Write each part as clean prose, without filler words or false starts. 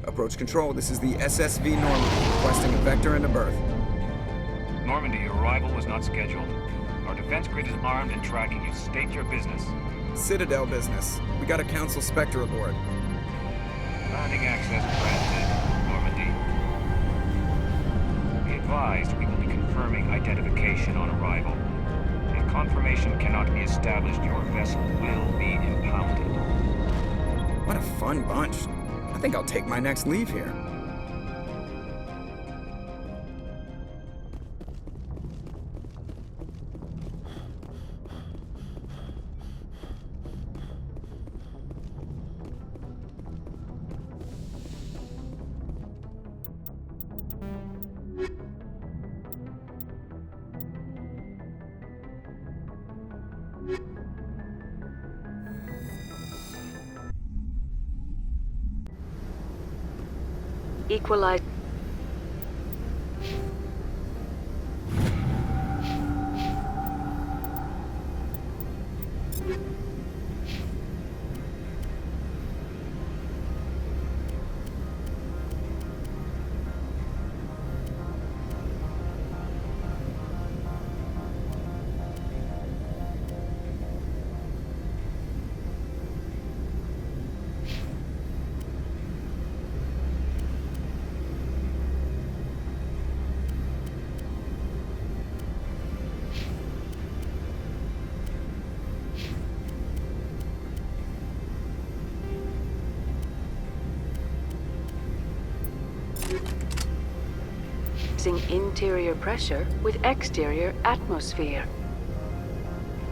Approach control, this is the SSV Normandy, requesting a vector and a berth. Normandy, your arrival was not scheduled. Our defense grid is armed and tracking you. State your business. Citadel business. We got a Council Spectre aboard. Landing access granted, Normandy. Be advised, we will be confirming identification on arrival. If confirmation cannot be established, your vessel will be impounded. What a fun bunch. I think I'll take my next leave here. Equalize. Interior pressure with exterior atmosphere.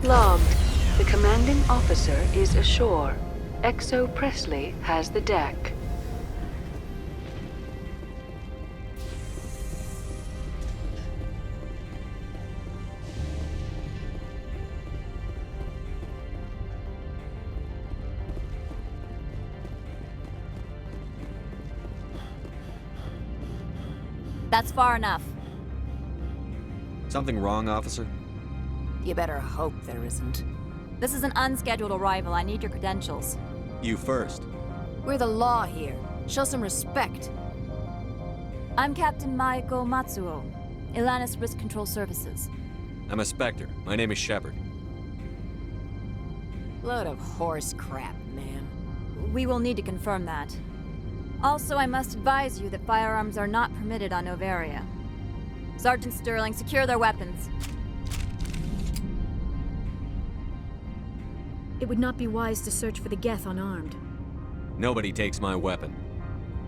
Logged. The commanding officer is ashore. Exo Presley has the deck. That's far enough. Something wrong, officer? You better hope there isn't. This is an unscheduled arrival. I need your credentials. You first. We're the law here. Show some respect. I'm Captain Maiko Matsuo, Ilanis Risk Control Services. I'm a Spectre. My name is Shepard. Load of horse crap, man. We will need to confirm that. Also, I must advise you that firearms are not permitted on Noveria. Sergeant Sterling, secure their weapons. It would not be wise to search for the Geth unarmed. Nobody takes my weapon.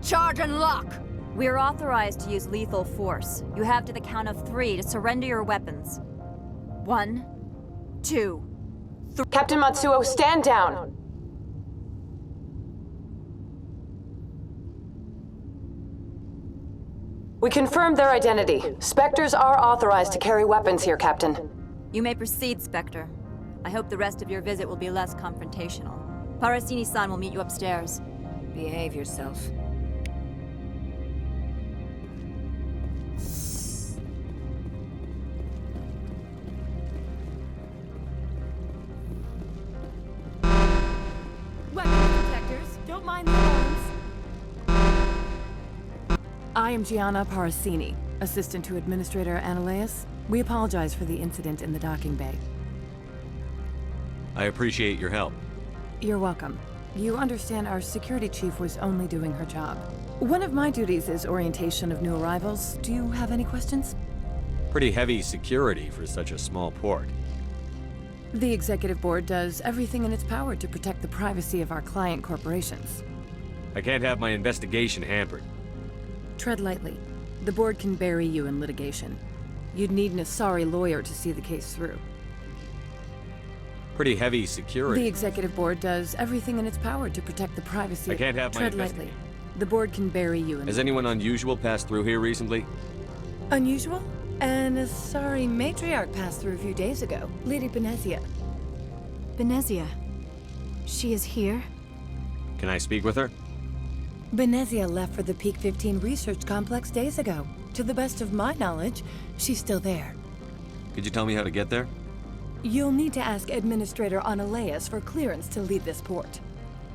Charge and lock! We are authorized to use lethal force. You have to the count of 3 to surrender your weapons. 1, 2, 3. Captain Matsuo, stand down! We confirmed their identity. Spectres are authorized to carry weapons here, Captain. You may proceed, Spectre. I hope the rest of your visit will be less confrontational. Parasini-san will meet you upstairs. Behave yourself. Weapons detectors, don't mind the alarms. I am Gianna Parasini, assistant to Administrator Analeas. We apologize for the incident in the docking bay. I appreciate your help. You're welcome. You understand our security chief was only doing her job. One of my duties is orientation of new arrivals. Do you have any questions? Pretty heavy security for such a small port. The Executive Board does everything in its power to protect the privacy of our client corporations. I can't have my investigation hampered. Tread lightly. The Board can bury you in litigation. You'd need an Asari lawyer to see the case through. Pretty heavy The security. Executive Board does everything in its power to protect the privacy I can't have my Tread lightly. The Board can bury you in Has anyone unusual passed through here recently? Unusual? An Asari matriarch passed through a few days ago. Lady Benezia. Benezia. She is here? Can I speak with her? Benezia left for the Peak 15 research complex days ago. To the best of my knowledge, she's still there. Could you tell me how to get there? You'll need to ask Administrator Analeas for clearance to leave this port.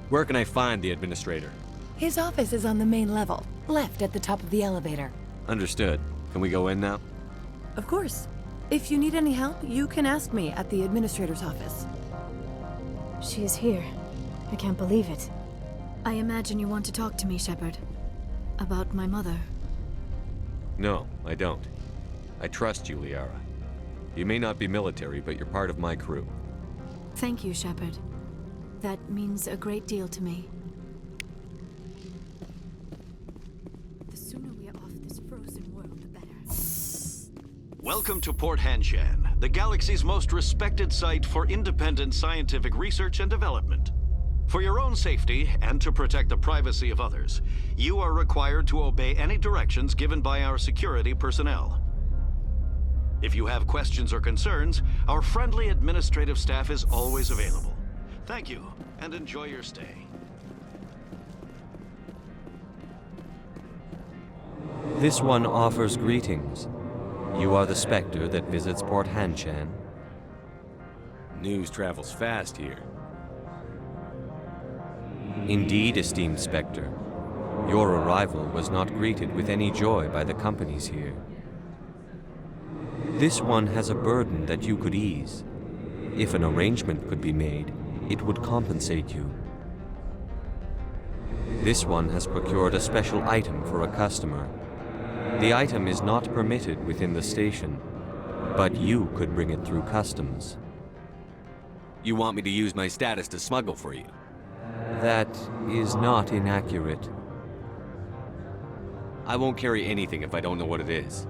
Where can I find the administrator? His office is on the main level, left at the top of the elevator. Understood. Can we go in now? Of course. If you need any help, you can ask me at the Administrator's office. She is here. I can't believe it. I imagine you want to talk to me, Shepard. About my mother. No, I don't. I trust you, Liara. You may not be military, but you're part of my crew. Thank you, Shepard. That means a great deal to me. The sooner we are off this frozen world, the better. Welcome to Port Hanshan, the galaxy's most respected site for independent scientific research and development. For your own safety and to protect the privacy of others, you are required to obey any directions given by our security personnel. If you have questions or concerns, our friendly administrative staff is always available. Thank you, and enjoy your stay. This one offers greetings. You are the Spectre that visits Port Hanshan. News travels fast here. Indeed, esteemed Spectre. Your arrival was not greeted with any joy by the companies here. This one has a burden that you could ease. If an arrangement could be made, it would compensate you. This one has procured a special item for a customer. The item is not permitted within the station, but you could bring it through customs. You want me to use my status to smuggle for you? That is not inaccurate. I won't carry anything if I don't know what it is.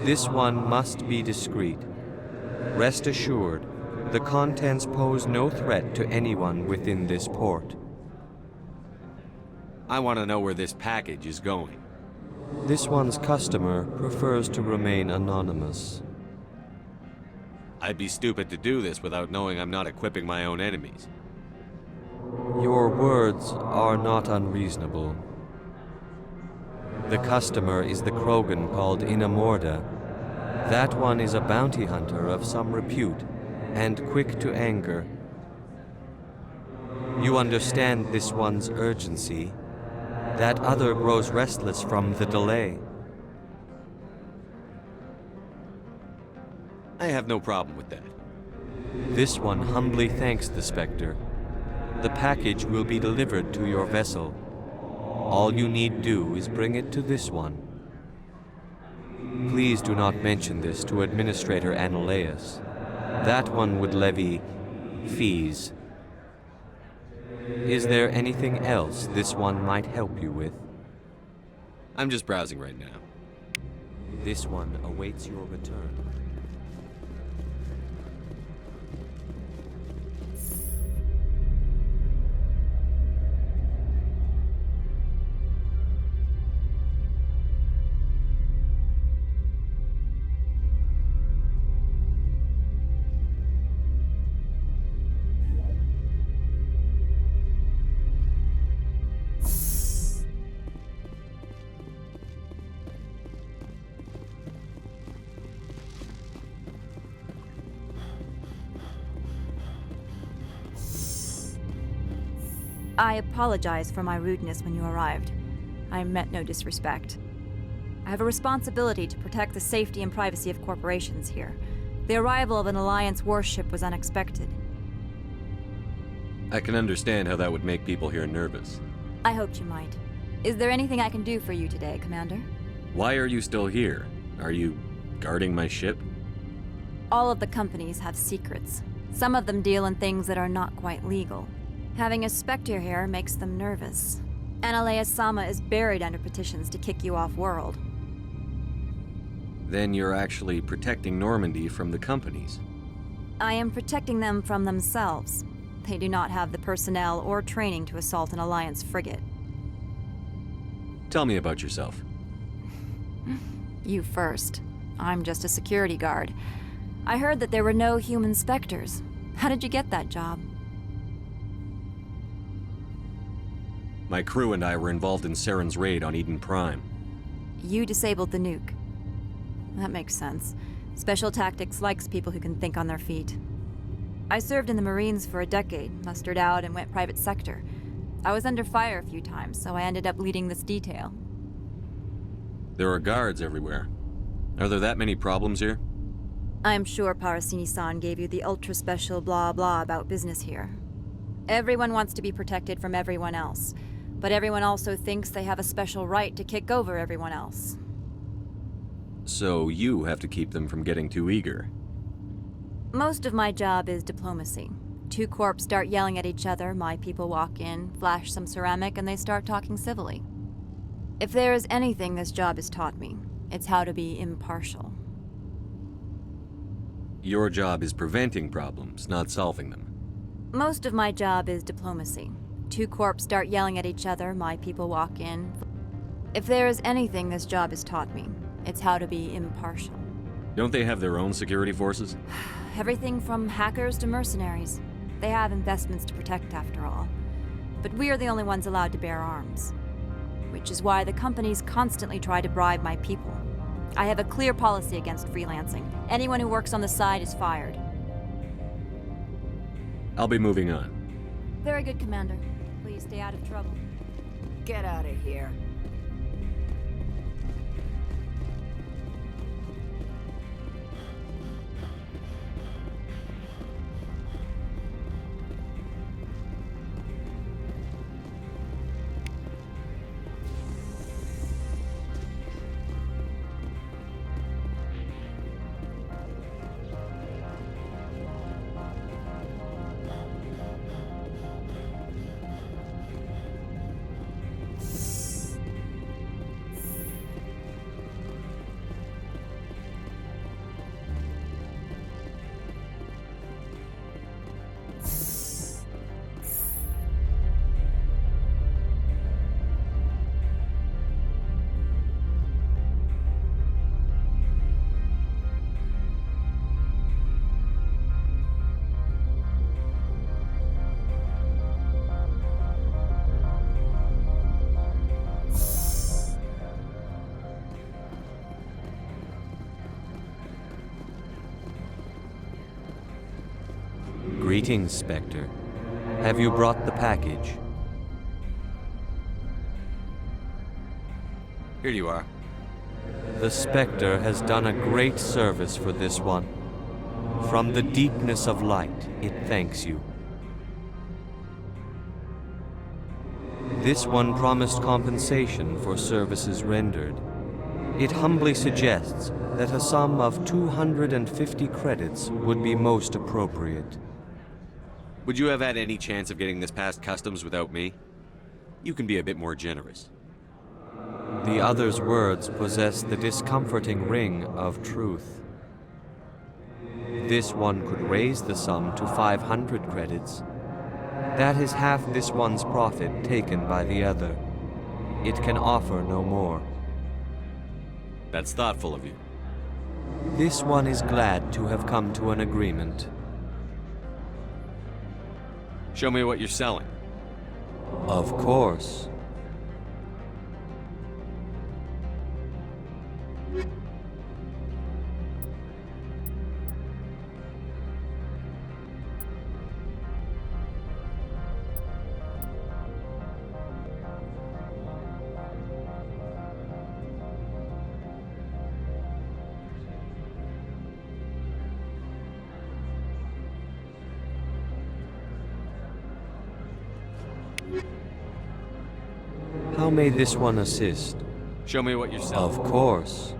This one must be discreet. Rest assured, the contents pose no threat to anyone within this port. I want to know where this package is going. This one's customer prefers to remain anonymous. I'd be stupid to do this without knowing I'm not equipping my own enemies. Your words are not unreasonable. The customer is the Krogan called Inamorda. That one is a bounty hunter of some repute, and quick to anger. You understand this one's urgency. That other grows restless from the delay. I have no problem with that. This one humbly thanks the Spectre. The package will be delivered to your vessel. All you need do is bring it to this one. Please do not mention this to Administrator Analeas. That one would levy fees. Is there anything else this one might help you with? I'm just browsing right now. This one awaits your return. I apologize for my rudeness when you arrived. I meant no disrespect. I have a responsibility to protect the safety and privacy of corporations here. The arrival of an Alliance warship was unexpected. I can understand how that would make people here nervous. I hoped you might. Is there anything I can do for you today, Commander? Why are you still here? Are you guarding my ship? All of the companies have secrets. Some of them deal in things that are not quite legal. Having a Spectre here makes them nervous. Analea Sama is buried under petitions to kick you off-world. Then you're actually protecting Normandy from the companies. I am protecting them from themselves. They do not have the personnel or training to assault an Alliance frigate. Tell me about yourself. You first. I'm just a security guard. I heard that there were no human Spectres. How did you get that job? My crew and I were involved in Saren's raid on Eden Prime. You disabled the nuke. That makes sense. Special Tactics likes people who can think on their feet. I served in the Marines for a decade, mustered out, and went private sector. I was under fire a few times, so I ended up leading this detail. There are guards everywhere. Are there that many problems here? I'm sure Parasini-san gave you the ultra-special blah-blah about business here. Everyone wants to be protected from everyone else, but everyone also thinks they have a special right to kick over everyone else. So you have to keep them from getting too eager. Most of my job is diplomacy. Two corps start yelling at each other, my people walk in, flash some ceramic, and they start talking civilly. If there is anything this job has taught me, it's how to be impartial. Your job is preventing problems, not solving them. Most of my job is diplomacy. Two corps start yelling at each other, my people walk in. If there is anything this job has taught me, it's how to be impartial. Don't they have their own security forces? Everything from hackers to mercenaries. They have investments to protect after all. But we are the only ones allowed to bear arms. Which is why the companies constantly try to bribe my people. I have a clear policy against freelancing. Anyone who works on the side is fired. I'll be moving on. Very good, Commander. Please stay out of trouble. Get out of here. Greetings, Spectre. Have you brought the package? Here you are. The Spectre has done a great service for this one. From the deepness of light, it thanks you. This one promised compensation for services rendered. It humbly suggests that a sum of 250 credits would be most appropriate. Would you have had any chance of getting this past customs without me? You can be a bit more generous. The other's words possess the discomforting ring of truth. This one could raise the sum to 500 credits. That is half this one's profit taken by the other. It can offer no more. That's thoughtful of you. This one is glad to have come to an agreement. Show me what you're selling. Of course. How may this one assist? Show me what you're selling. Of course.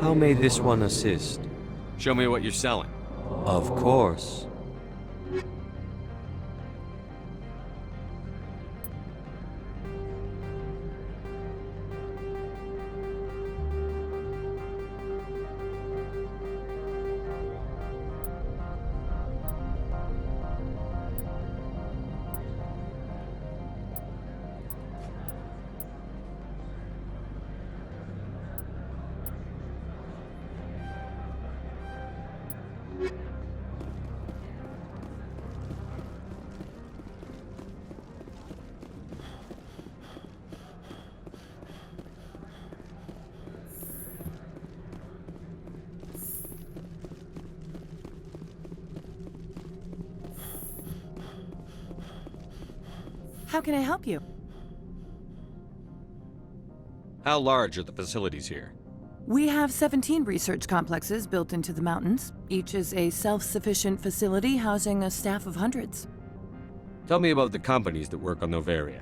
How may this one assist? Show me what you're selling. Of course. How can I help you? How large are the facilities here? We have 17 research complexes built into the mountains. Each is a self-sufficient facility housing a staff of hundreds. Tell me about the companies that work on Noveria.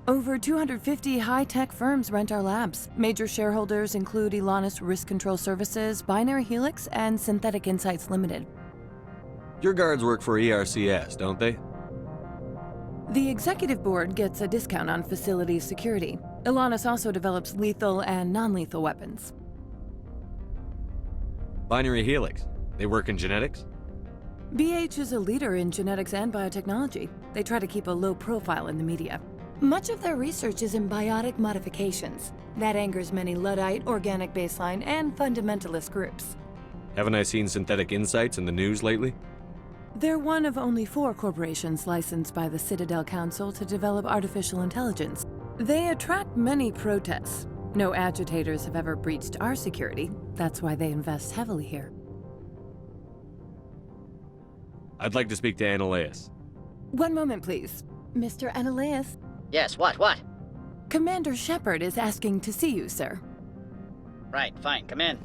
Over 250 high-tech firms rent our labs. Major shareholders include Elanus Risk Control Services, Binary Helix, and Synthetic Insights Limited. Your guards work for ERCS, don't they? The executive board gets a discount on facility security. Elanus also develops lethal and non-lethal weapons. Binary Helix. They work in genetics? BH is a leader in genetics and biotechnology. They try to keep a low profile in the media. Much of their research is in biotic modifications. That angers many Luddite, organic baseline, and fundamentalist groups. Haven't I seen Synthetic Insights in the news lately? They're one of only 4 corporations licensed by the Citadel Council to develop artificial intelligence. They attract many protests. No agitators have ever breached our security. That's why they invest heavily here. I'd like to speak to Annaleus. One moment, please. Mr. Annaleus? Yes, what? Commander Shepard is asking to see you, sir. Right, fine, come in.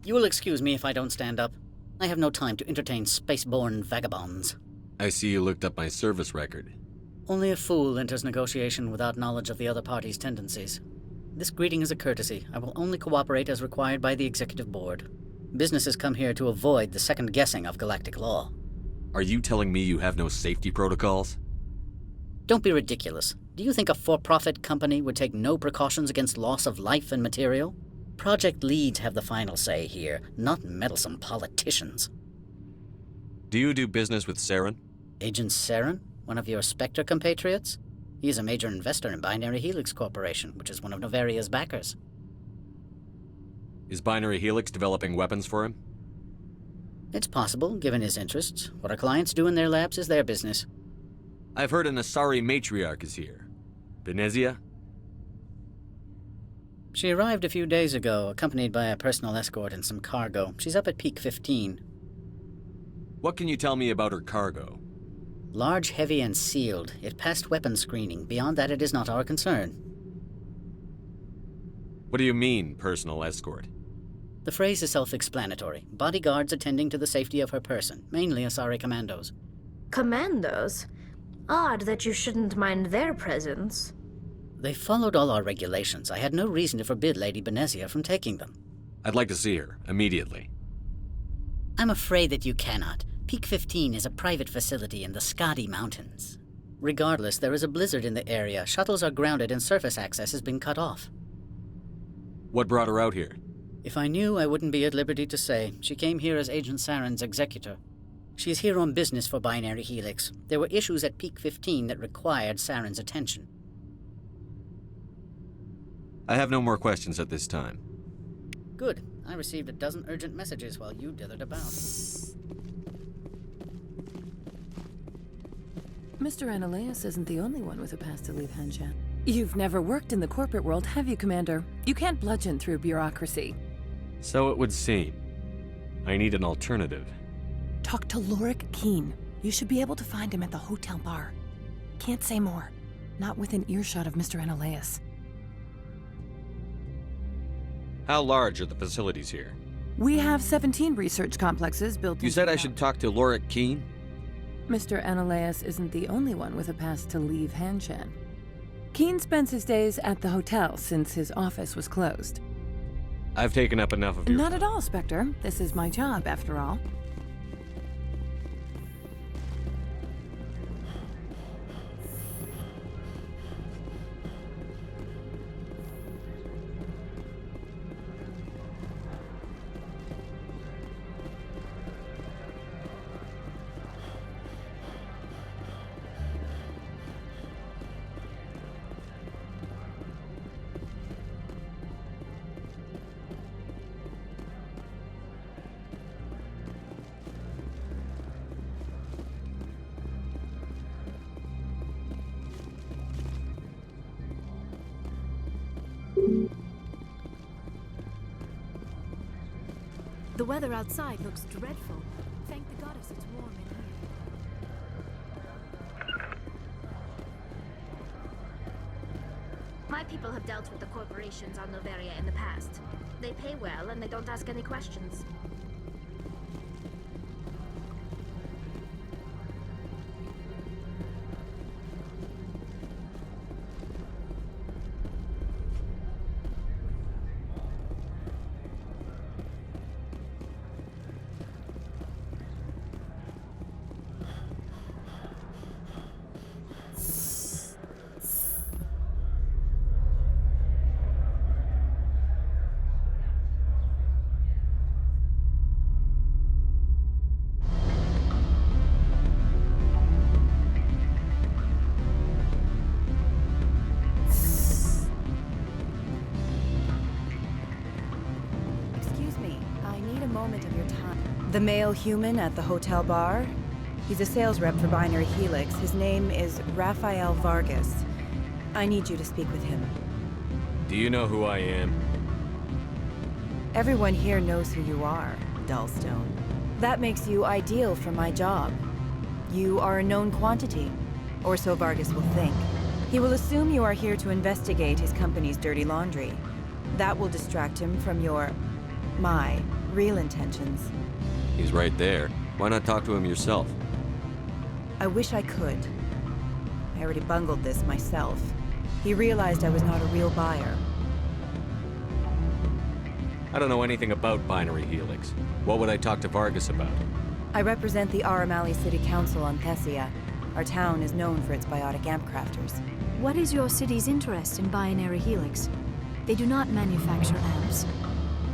You will excuse me if I don't stand up. I have no time to entertain spaceborne vagabonds. I see you looked up my service record. Only a fool enters negotiation without knowledge of the other party's tendencies. This greeting is a courtesy. I will only cooperate as required by the Executive Board. Businesses come here to avoid the second guessing of galactic law. Are you telling me you have no safety protocols? Don't be ridiculous. Do you think a for-profit company would take no precautions against loss of life and material? Project leads have the final say here, not meddlesome politicians. Do you do business with Saren? Agent Saren? One of your Spectre compatriots? He is a major investor in Binary Helix Corporation, which is one of Noveria's backers. Is Binary Helix developing weapons for him? It's possible, given his interests. What our clients do in their labs is their business. I've heard an Asari matriarch is here. Benezia? She arrived a few days ago, accompanied by a personal escort and some cargo. She's up at Peak 15. What can you tell me about her cargo? Large, heavy, and sealed. It passed weapons screening. Beyond that, it is not our concern. What do you mean, personal escort? The phrase is self-explanatory. Bodyguards attending to the safety of her person, mainly Asari commandos. Commandos? Odd that you shouldn't mind their presence. They followed all our regulations. I had no reason to forbid Lady Benezia from taking them. I'd like to see her, immediately. I'm afraid that you cannot. Peak 15 is a private facility in the Skadi Mountains. Regardless, there is a blizzard in the area. Shuttles are grounded and surface access has been cut off. What brought her out here? If I knew, I wouldn't be at liberty to say. She came here as Agent Saren's executor. She's here on business for Binary Helix. There were issues at Peak 15 that required Saren's attention. I have no more questions at this time. Good. I received a dozen urgent messages while you dithered about. Mr. Annaleus isn't the only one with a past to leave Hanshan. You've never worked in the corporate world, have you, Commander? You can't bludgeon through bureaucracy. So it would seem. I need an alternative. Talk to Lorik Keen. You should be able to find him at the hotel bar. Can't say more. Not within earshot of Mr. Annaleus. How large are the facilities here? We have 17 research complexes built. You said I should talk to Lorik Keen? Mr. Ananias isn't the only one with a pass to leave Hanshan. Keen spends his days at the hotel since his office was closed. I've taken up enough of your Not at all, Spectre. This is my job, after all. The weather outside looks dreadful. Thank the goddess it's warm in here. My people have dealt with the corporations on Noveria in the past. They pay well and they don't ask any questions. The male human at the hotel bar? He's a sales rep for Binary Helix. His name is Rafael Vargas. I need you to speak with him. Do you know who I am? Everyone here knows who you are, Dullstone. That makes you ideal for my job. You are a known quantity, or so Vargas will think. He will assume you are here to investigate his company's dirty laundry. That will distract him from my real intentions. He's right there. Why not talk to him yourself? I wish I could. I already bungled this myself. He realized I was not a real buyer. I don't know anything about Binary Helix. What would I talk to Vargas about? I represent the Aramali City Council on Thessia. Our town is known for its biotic amp crafters. What is your city's interest in Binary Helix? They do not manufacture amps.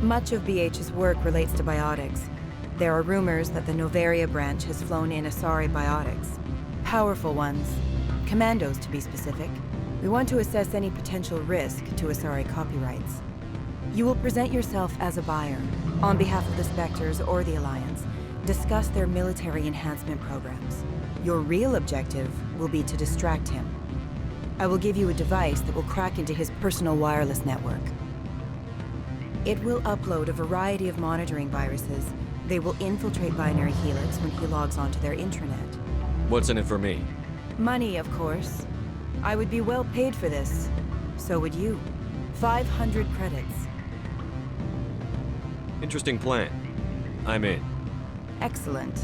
Much of BH's work relates to biotics. There are rumors that the Noveria branch has flown in Asari biotics. Powerful ones. Commandos, to be specific. We want to assess any potential risk to Asari copyrights. You will present yourself as a buyer, on behalf of the Spectres or the Alliance. Discuss their military enhancement programs. Your real objective will be to distract him. I will give you a device that will crack into his personal wireless network. It will upload a variety of monitoring viruses. They will infiltrate Binary Helix when he logs onto their intranet. What's in it for me? Money, of course. I would be well paid for this. So would you. 500 credits. Interesting plan. I'm in. Excellent.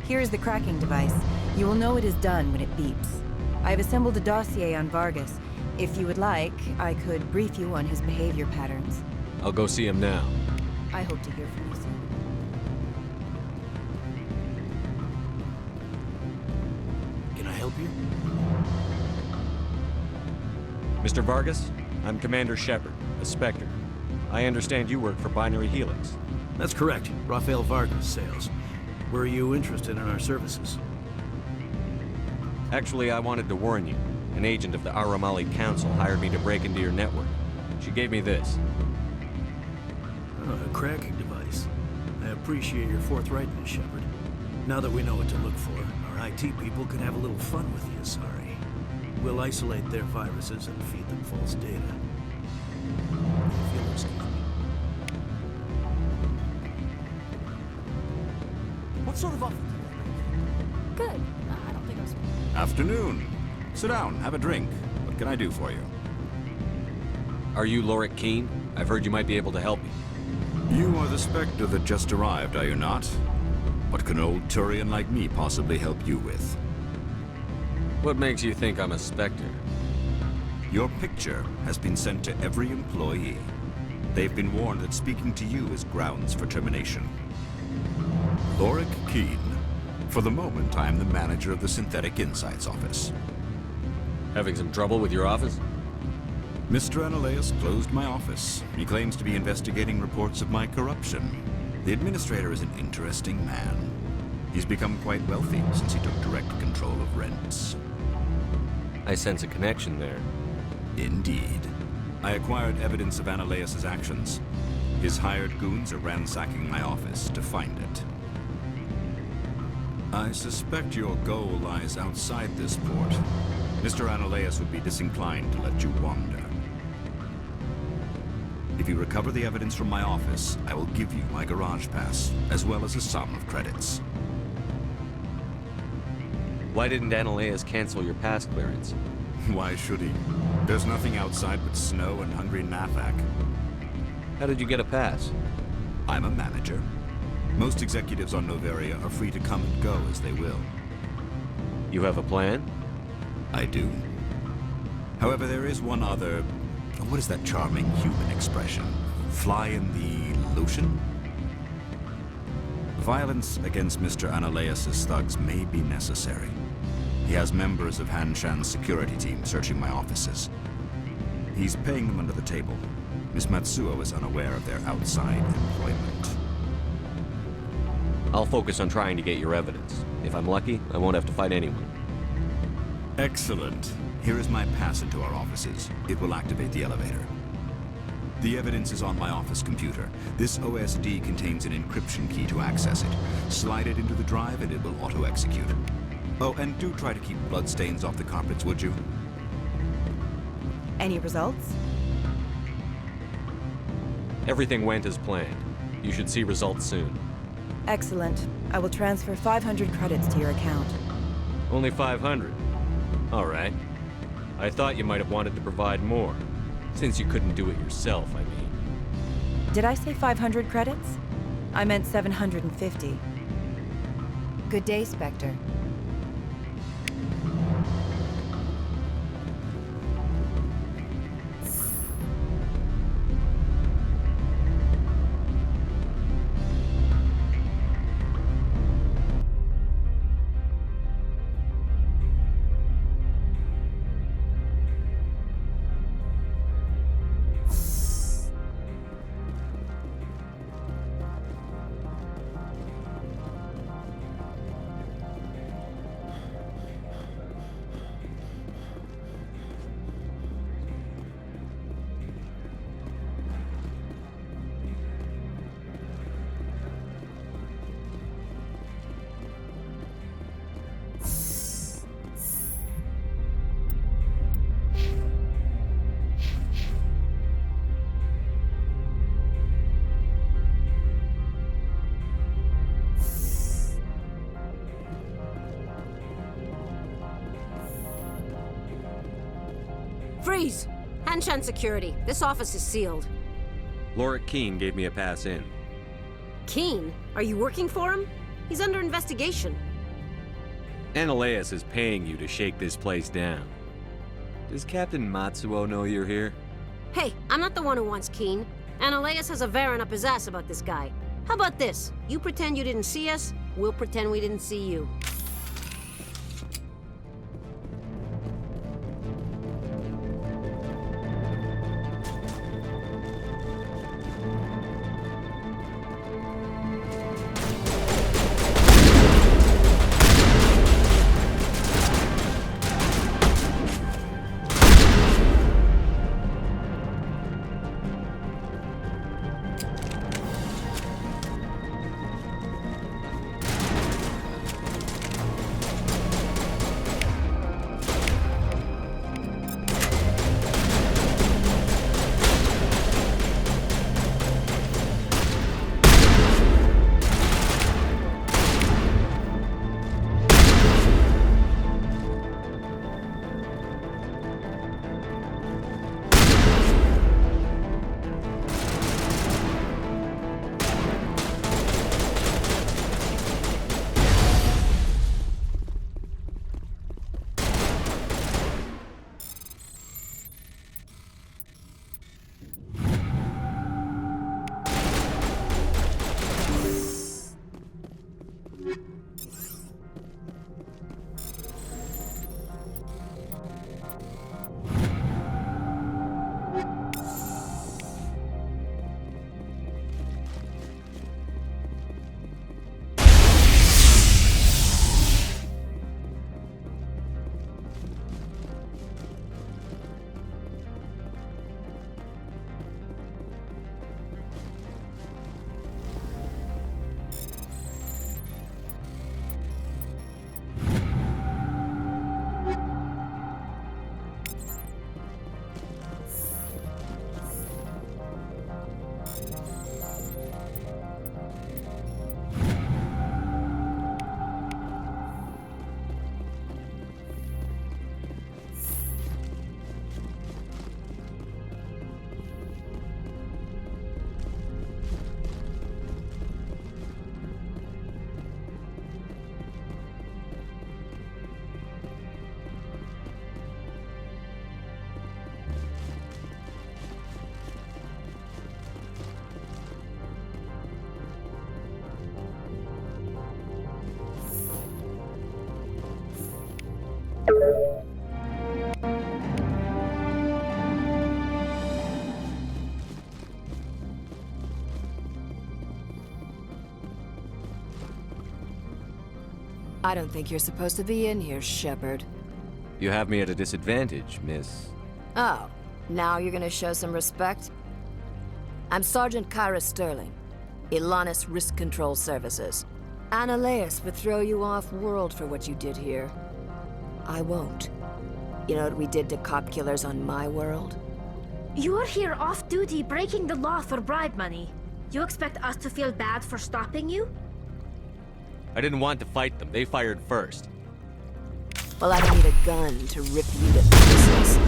Here is the cracking device. You will know it is done when it beeps. I have assembled a dossier on Vargas. If you would like, I could brief you on his behavior patterns. I'll go see him now. I hope to hear from you soon. Can I help you? Mr. Vargas, I'm Commander Shepard, a Spectre. I understand you work for Binary Helix. That's correct. Rafael Vargas, sales. Were you interested in our services? Actually, I wanted to warn you. An agent of the Aramali Council hired me to break into your network. She gave me this. Oh, a cracking device. I appreciate your forthrightness, Shepard. Now that we know what to look for, our IT people can have a little fun with the Asari. We'll isolate their viruses and feed them false data. If you'll excuse me. What sort of offer? Good. I don't think I was... Afternoon. Sit down, have a drink. What can I do for you? Are you Lorik Keen? I've heard you might be able to help me. You are the Spectre that just arrived, are you not? What can an old Turian like me possibly help you with? What makes you think I'm a Spectre? Your picture has been sent to every employee. They've been warned that speaking to you is grounds for termination. Lorik Qiin. For the moment, I am the manager of the Synthetic Insights office. Having some trouble with your office? Mr. Analeas closed my office. He claims to be investigating reports of my corruption. The administrator is an interesting man. He's become quite wealthy since he took direct control of rents. I sense a connection there. Indeed. I acquired evidence of Analeas' actions. His hired goons are ransacking my office to find it. I suspect your goal lies outside this port. Mr. Analeas would be disinclined to let you wander. If you recover the evidence from my office, I will give you my garage pass, as well as a sum of credits. Why didn't Analeas cancel your pass clearance? Why should he? There's nothing outside but snow and hungry Nathak. How did you get a pass? I'm a manager. Most executives on Noveria are free to come and go as they will. You have a plan? I do. However, there is one other... What is that charming human expression? Fly in the lotion? Violence against Mr. Analeas' thugs may be necessary. He has members of Han Shan's security team searching my offices. He's paying them under the table. Miss Matsuo is unaware of their outside employment. I'll focus on trying to get your evidence. If I'm lucky, I won't have to fight anyone. Excellent. Here is my pass into our offices. It will activate the elevator. The evidence is on my office computer. This OSD contains an encryption key to access it. Slide it into the drive and it will auto-execute. Oh, and do try to keep bloodstains off the carpets, would you? Any results? Everything went as planned. You should see results soon. Excellent. I will transfer 500 credits to your account. Only 500? All right. I thought you might have wanted to provide more. Since you couldn't do it yourself, I mean. Did I say 500 credits? I meant 750. Good day, Spectre. Freeze! Han Shan Security. This office is sealed. Lorik Qiin gave me a pass in. Qiin? Are you working for him? He's under investigation. Analeas is paying you to shake this place down. Does Captain Matsuo know you're here? Hey, I'm not the one who wants Qiin. Analeas has a Varen up his ass about this guy. How about this? You pretend you didn't see us, we'll pretend we didn't see you. I don't think you're supposed to be in here, Shepard. You have me at a disadvantage, miss. Oh, now you're gonna show some respect? I'm Sergeant Kyra Sterling, Ilanis Risk Control Services. Annaleus would throw you off-world for what you did here. I won't. You know what we did to cop killers on my world? You're here off-duty breaking the law for bribe money. You expect us to feel bad for stopping you? I didn't want to fight them. They fired first. Well, I don't need a gun to rip you to pieces.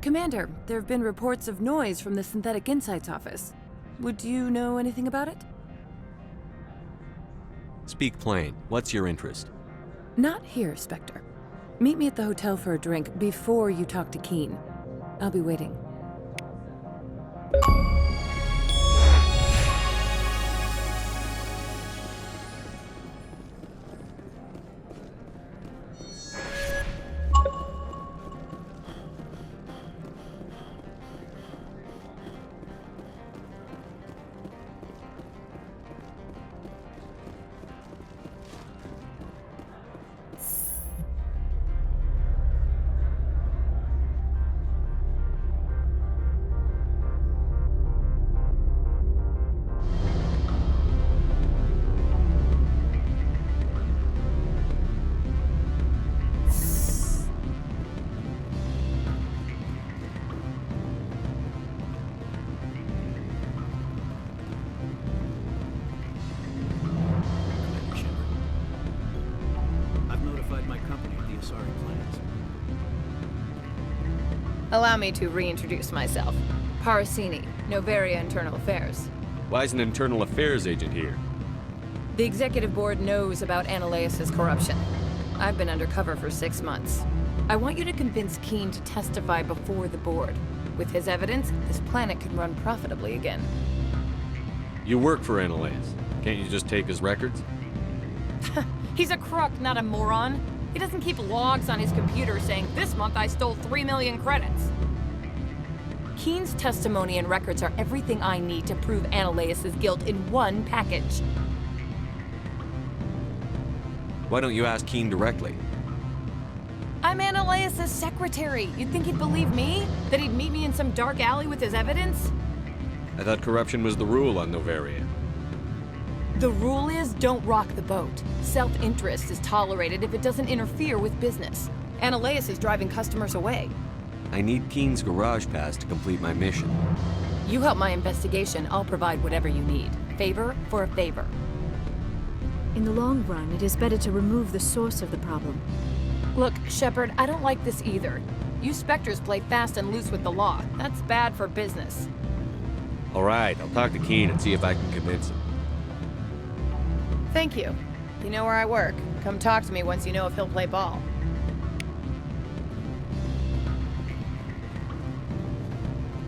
Commander, there have been reports of noise from the Synthetic Insights office. Would you know anything about it? Speak plain. What's your interest? Not here, Spectre. Meet me at the hotel for a drink before you talk to Keen. I'll be waiting. Allow me to reintroduce myself. Parasini, Noveria Internal Affairs. Why is an internal affairs agent here? The executive board knows about Annaleus' corruption. I've been undercover for 6 months. I want you to convince Keen to testify before the board. With his evidence, this planet can run profitably again. You work for Annaleus. Can't you just take his records? He's a crook, not a moron. He doesn't keep logs on his computer saying, "This month I stole 3 million credits." Keen's testimony and records are everything I need to prove Annaleus' guilt in one package. Why don't you ask Keen directly? I'm Annaleus' secretary. You'd think he'd believe me? That he'd meet me in some dark alley with his evidence? I thought corruption was the rule on Noveria. The rule is, don't rock the boat. Self-interest is tolerated if it doesn't interfere with business. Annaleus is driving customers away. I need Keen's garage pass to complete my mission. You help my investigation, I'll provide whatever you need. Favor for a favor. In the long run, it is better to remove the source of the problem. Look, Shepard, I don't like this either. You Spectres play fast and loose with the law. That's bad for business. All right, I'll talk to Keen and see if I can convince him. Thank you. You know where I work. Come talk to me once you know if he'll play ball.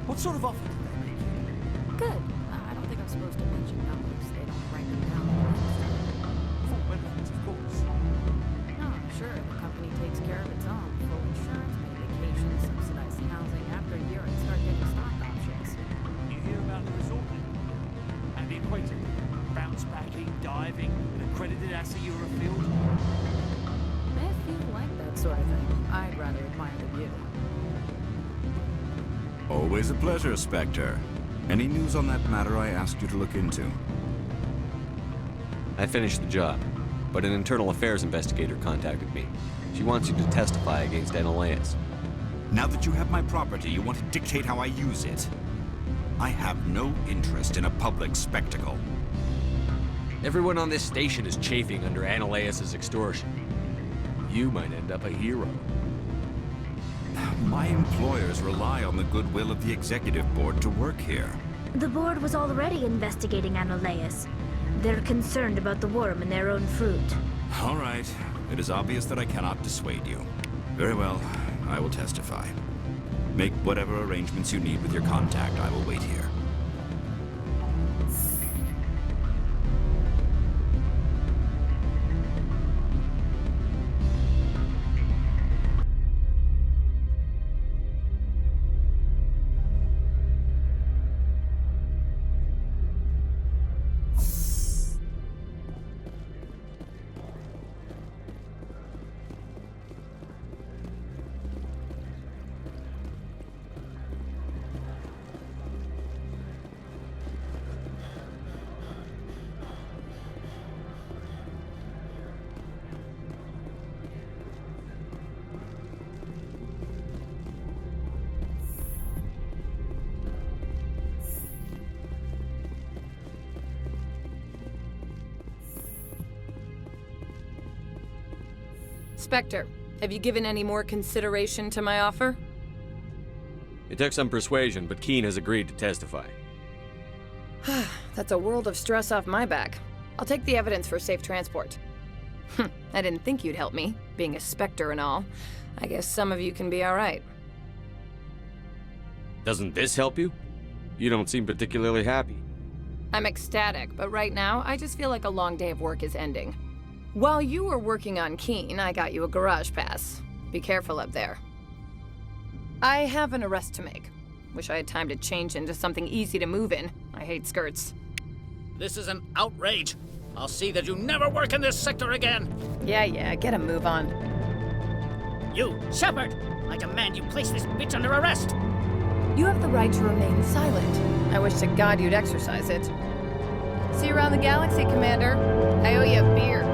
What sort of offer did they make you? Good. I don't think I'm supposed to mention numbers. They don't write them down. Full benefits, of course. No, sure. The company takes care of its own. Full insurance, paid vacations, subsidized housing. After a year, I'd start getting stock options. You hear about the resort then? And the equator? Bounce backing, diving, an accredited ASA Eurofield? If you like that sort of thing, I'd rather admire the view. Always a pleasure, Spectre. Any news on that matter I asked you to look into? I finished the job, but an internal affairs investigator contacted me. She wants you to testify against Annaleus. Now that you have my property, you want to dictate how I use it. I have no interest in a public spectacle. Everyone on this station is chafing under Ananias' extortion. You might end up a hero. My employers rely on the goodwill of the executive board to work here. The board was already investigating Ananias. They're concerned about the worm in their own fruit. All right. It is obvious that I cannot dissuade you. Very well. I will testify. Make whatever arrangements you need with your contact. I will wait here. Spectre, have you given any more consideration to my offer? It took some persuasion, but Keen has agreed to testify. That's a world of stress off my back. I'll take the evidence for safe transport. I didn't think you'd help me, being a Spectre and all. I guess some of you can be alright. Doesn't this help you? You don't seem particularly happy. I'm ecstatic, but right now, I just feel like a long day of work is ending. While you were working on Keen, I got you a garage pass. Be careful up there. I have an arrest to make. Wish I had time to change into something easy to move in. I hate skirts. This is an outrage. I'll see that you never work in this sector again. Yeah, get a move on. You, Shepard! I demand you place this bitch under arrest! You have the right to remain silent. I wish to God you'd exercise it. See you around the galaxy, Commander. I owe you a beer.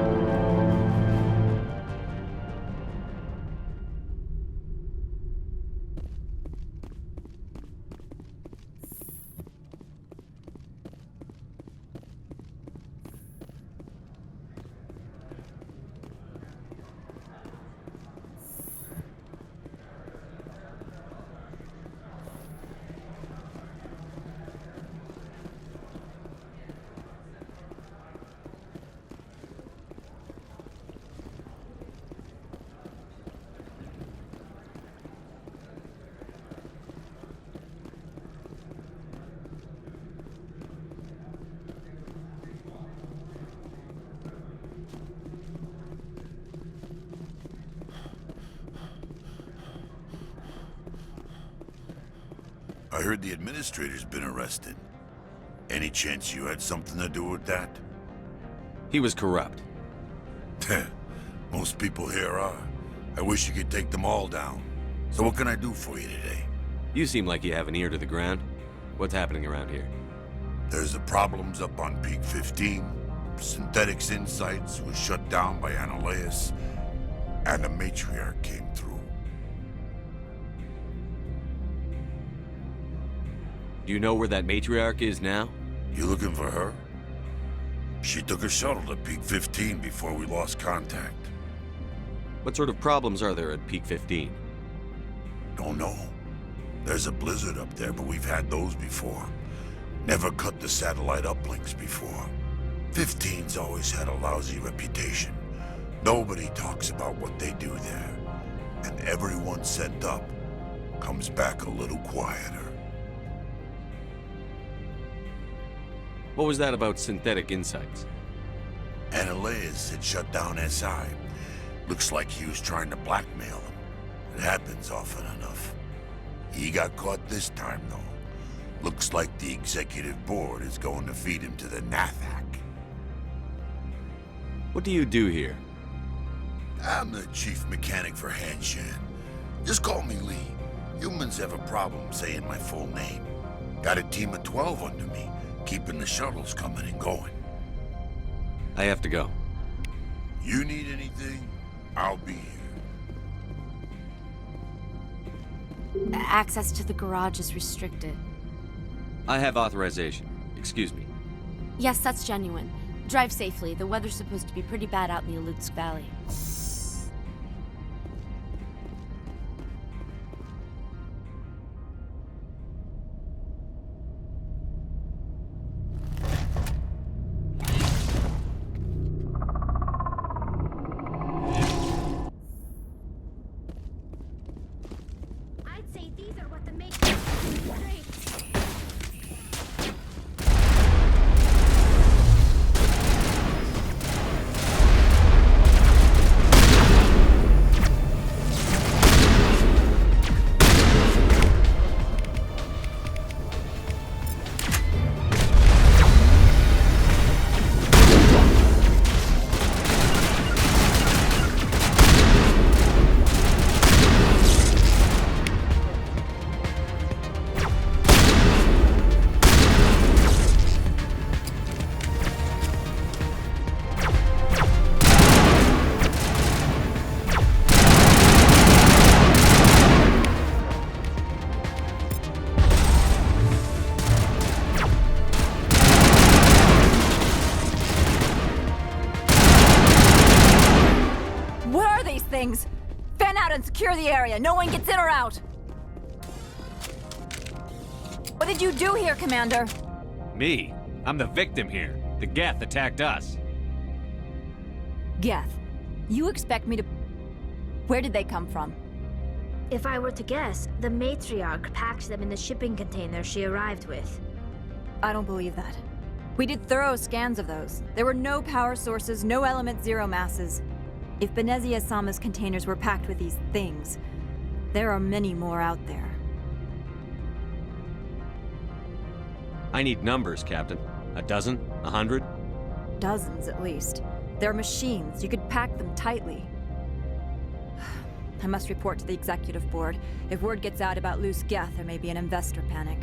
I heard the administrator's been arrested. Any chance you had something to do with that? He was corrupt. Most people here are. I wish you could take them all down. So what can I do for you today? You seem like you have an ear to the ground. What's happening around here? There's the problems up on Peak 15. Synthetics Insights was shut down by Ananias. And the Matriarch came through. Do you know where that Matriarch is now? You looking for her? She took a shuttle to Peak 15 before we lost contact. What sort of problems are there at Peak 15? Don't know. There's a blizzard up there, but we've had those before. Never cut the satellite uplinks before. 15's always had a lousy reputation. Nobody talks about what they do there. And everyone sent up comes back a little quieter. What was that about Synthetic Insights? Ananias had shut down SI. Looks like he was trying to blackmail him. It happens often enough. He got caught this time, though. Looks like the executive board is going to feed him to the Nathak. What do you do here? I'm the chief mechanic for Hanshan. Just call me Lee. Humans have a problem saying my full name. Got a team of 12 under me, keeping the shuttles coming and going. I have to go. You need anything, I'll be here. Access to the garage is restricted. I have authorization. Excuse me. Yes, that's genuine. Drive safely. The weather's supposed to be pretty bad out in the Alutsk Valley. I'd say these are what the Matrix great. What are these things? Fan out and secure the area. No one gets in or out. What did you do here, Commander? Me? I'm the victim here. The Geth attacked us. Geth, you expect me to... Where did they come from? If I were to guess, the matriarch packed them in the shipping container she arrived with. I don't believe that. We did thorough scans of those. There were no power sources, no element zero masses. If Benezia Sama's containers were packed with these things, there are many more out there. I need numbers, Captain. A dozen? 100? Dozens, at least. They're machines. You could pack them tightly. I must report to the executive board. If word gets out about loose Geth, there may be an investor panic.